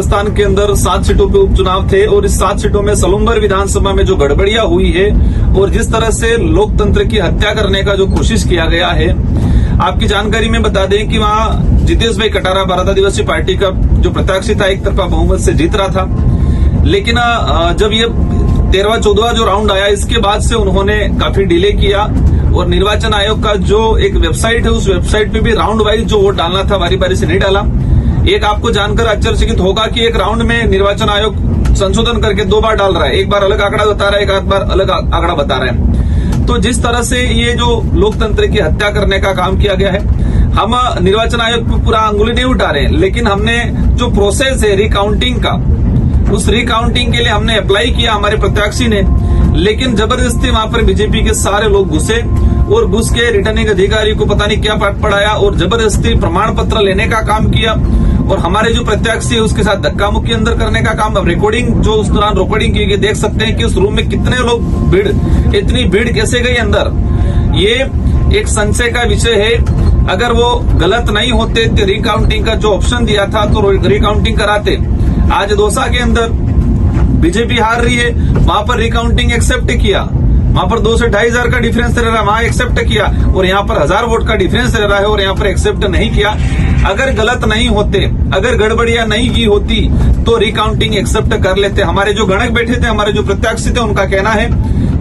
राजस्थान के अंदर 7 सीटों पे उपचुनाव थे और इस 7 सीटों में सलूम्बर विधानसभा में जो गड़बड़ियां हुई है और जिस तरह से लोकतंत्र की हत्या करने का जो कोशिश किया गया है, आपकी जानकारी में बता दें कि वहां जितेश भाई कटारा भारत आदिवासी पार्टी का जो प्रत्याशी था एक तरफा बहुमत से जीत रहा था। लेकिन जब ये 13वां-14वां जो राउंड आया, इसके बाद से उन्होंने काफी डिले किया और निर्वाचन आयोग का जो एक वेबसाइट है, उस वेबसाइट पे भी राउंड वाइज जो वोट डालना था बारी बारी से नहीं डाला। एक आपको जानकर आश्चर्यचकित होगा कि एक राउंड में निर्वाचन आयोग संशोधन करके 2 बार डाल रहा है, एक बार अलग आंकड़ा बता रहा है, एक बार अलग आंकड़ा बता रहा है। तो जिस तरह से ये जो लोकतंत्र की हत्या करने का काम किया गया है, हम निर्वाचन आयोग पे पूरा अंगुली नहीं उठा रहे, लेकिन हमने जो प्रोसेस है रिकाउंटिंग का, उस रिकाउंटिंग के लिए हमने अप्लाई किया हमारे प्रत्याशी ने, लेकिन जबरदस्ती वहां पर बीजेपी के सारे लोग घुसे और घुस के रिटर्निंग अधिकारी को पता नहीं क्या पाठ पढ़ाया और जबरदस्ती प्रमाण पत्र लेने का काम किया और हमारे जो प्रत्याशी है उसके साथ धक्का मुक्की अंदर करने का काम। अब रिकॉर्डिंग जो उस दौरान रिकॉर्डिंग की गई, देख सकते हैं कि उस रूम में कितने लोग भीड़, इतनी भीड़ कैसे गई अंदर, ये एक संशय का विषय है। अगर वो गलत नहीं होते तो रिकाउंटिंग का जो ऑप्शन दिया था तो रिकाउंटिंग कराते। आज दौसा के अंदर बीजेपी हार रही है, वहां पर रिकाउंटिंग एक्सेप्ट किया, वहां पर 2 से 2,500 का डिफरेंस रह रहा है, वहां एक्सेप्ट किया, और यहाँ पर 1000 वोट का डिफरेंस रह रहा है और यहाँ पर एक्सेप्ट नहीं किया। अगर गलत नहीं होते, अगर गड़बड़ियां नहीं की होती तो रिकाउंटिंग एक्सेप्ट कर लेते। हमारे जो गणक बैठे थे, हमारे जो प्रत्याशी थे, उनका कहना है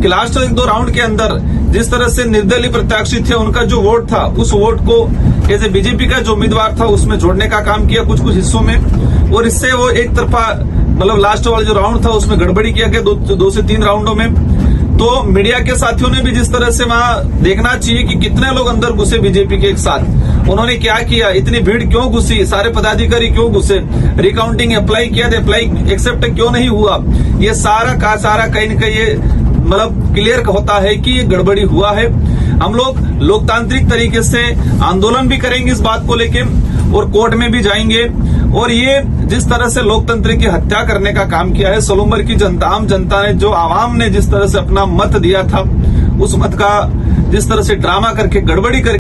कि लास्ट 1-2 राउंड के अंदर जिस तरह से निर्दलीय प्रत्याशी थे, उनका जो वोट था उस वोट को जैसे बीजेपी का जो उम्मीदवार था उसमें जोड़ने का काम किया कुछ कुछ हिस्सों में, और इससे वो एक तरफा मतलब लास्ट वाला जो राउंड था उसमें गड़बड़ी किया गया 2 से 3 राउंडों में। तो मीडिया के साथियों ने भी जिस तरह से वहां देखना चाहिए कि कितने लोग अंदर घुसे बीजेपी के एक साथ, उन्होंने क्या किया, इतनी भीड़ क्यों घुसी, सारे पदाधिकारी क्यों घुसे, रिकाउंटिंग अप्लाई किया, अप्लाई एक्सेप्ट क्यों नहीं हुआ, ये सारा का सारा कहीं न कहीं ये मतलब क्लियर होता है कि ये गड़बड़ी हुआ है। हम लोग लोकतांत्रिक तरीके से आंदोलन भी करेंगे इस बात को लेके और कोर्ट में भी जाएंगे। और ये जिस तरह से लोकतंत्र की हत्या करने का काम किया है, सलूम्बर की जनता, आम जनता ने, जो आवाम ने जिस तरह से अपना मत दिया था, उस मत का जिस तरह से ड्रामा करके गड़बड़ी करके